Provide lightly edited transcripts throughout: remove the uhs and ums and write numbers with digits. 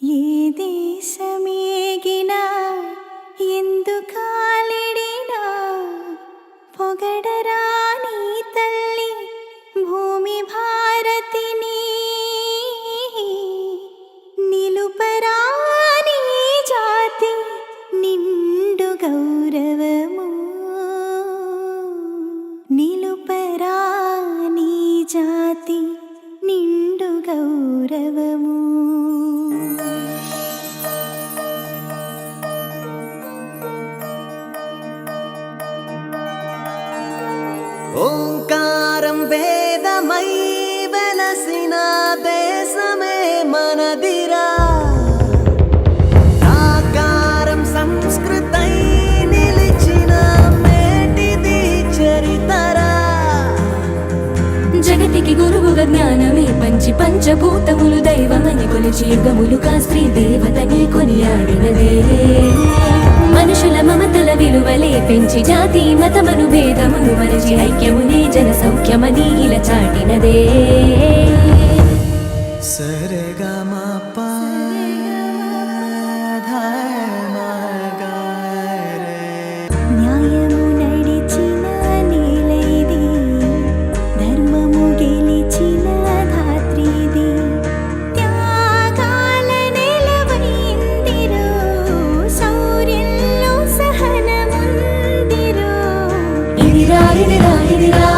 ఏ దేశమేగినా ఎందుకాలిడినా పొగడరా నీ తల్లి భూమి భారతిని నిలుపరా నీ జాతి నిండు గౌరవము నిలుపరా నీ జాతి నిండు గౌరవము. ఓంకారం వేదమై వెలసిన దేశమే మనదిరా, సాకారం సంస్కృతై నిలిచిన మేటిది చరితరా. జగతికి గురువుగా జ్ఞానమే పంచి పంచభూతములు దైవమని కొలిచి యుగములుగా స్త్రీ దేవతని కొనియాడినదే. మనుషుల మమతల విలువలే పెంచి జాతి మతమను భేదమును మరచి ఐక్యమునే జన సౌఖ్యమని ఇలా చాటినదే. న్యాయము నడిచిన నేలైది, ధర్మము గెలిచిన ధాత్రిది, త్యాగాల నెలవైందిరో, శౌర్యంలో సహనముందిరో. ఇదిరా ఇదిరా ఇదిరా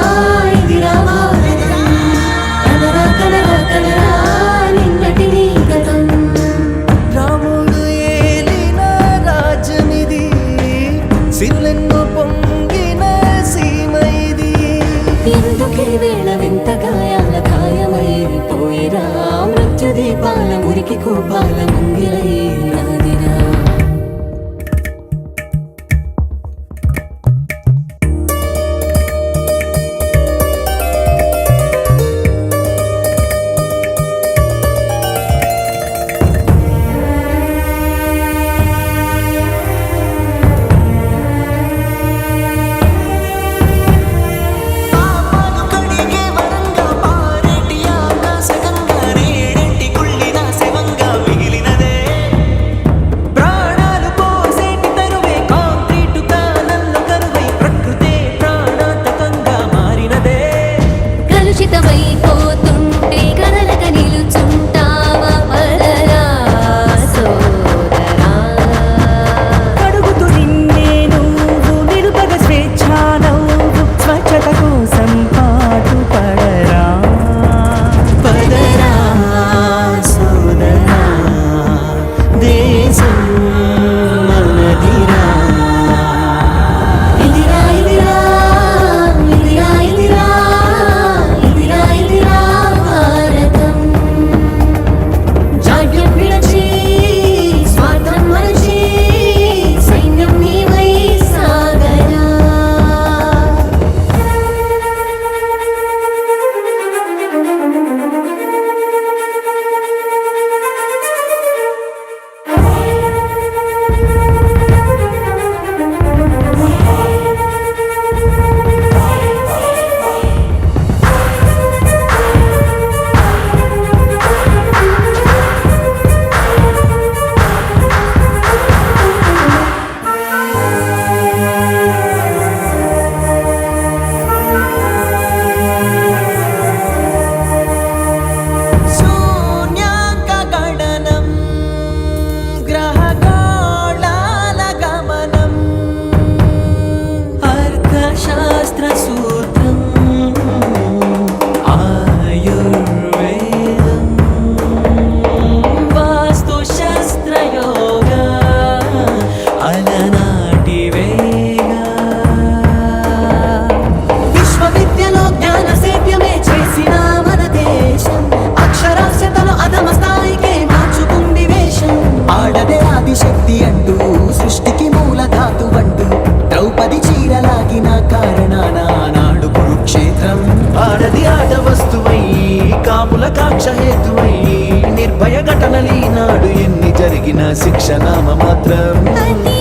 ఇదిరా భారతం, కనరా కనరా కనరా నిన్నటి నీ గతం. రాముడు ఏలిన రాజ్యమిది, సిరులెన్నో పొంగిన సీమైది. ఎందుకే వేళ వింత గాయాల గాయమైపోయిరా, మృత్యు దీపాల మురికి కోపాల ముంగిలై నాదిరా. పాపాలు కడిగే వరంగా పారేటి ఆకాశగంగా రేడెంటి కుళ్ళిన శవంగా మిగిలినదే. ప్రాణాలు పోసేటి తరువే కాంక్రీటు కానల్లో కరువై ప్రకృతే ప్రాణాంతకంగా మారినదే. కలుషితమైపోతుంటే కదలక నిలుచుంటావా పరరా సోదరా. అడుగుతూ నిన్నే నువ్వు నిరుపగ స్వేచ్ఛ నవ్వు స్వచ్ఛత కోసం పాటు పడరా. పదరా సోదరా, దేశం మనదిరా. ఇదిరా ఇదిరా ఇదిరా ఇదిరా ఇదిరా ఇదిరా భారతం. జాడ్యం విడచి స్వార్థం మరచి సైన్యం నీవై సాగరా. శూన్యాంక గణనం, గ్రహగోళాల గమనం, అర్థశాస్త్ర సూత్రం, ఆయుర్వేదం, వాస్తుశస్త్రయోగ, అలనాటి వేగ. విశ్వవిద్యలో జ్ఞాన సేద్యమే చేసిన మన దేశం, అక్షరాస్యతలో అధమ స్థాయికే మార్చుకుంది వేషం. ఆడదే ఆదిశక్తి అంటూ సృష్టికి మూల ధాతు అంటూ ద్రౌపది చీరలాగిన కారణాన నాడు కురుక్షేత్రం. ఆడది ఆట వస్తువై కాపుల కాక్ష హేతువై నిర్భయ ఘటనలీనాడు ఎన్ని జరిగిన శిక్ష నామ మాత్రం. అతి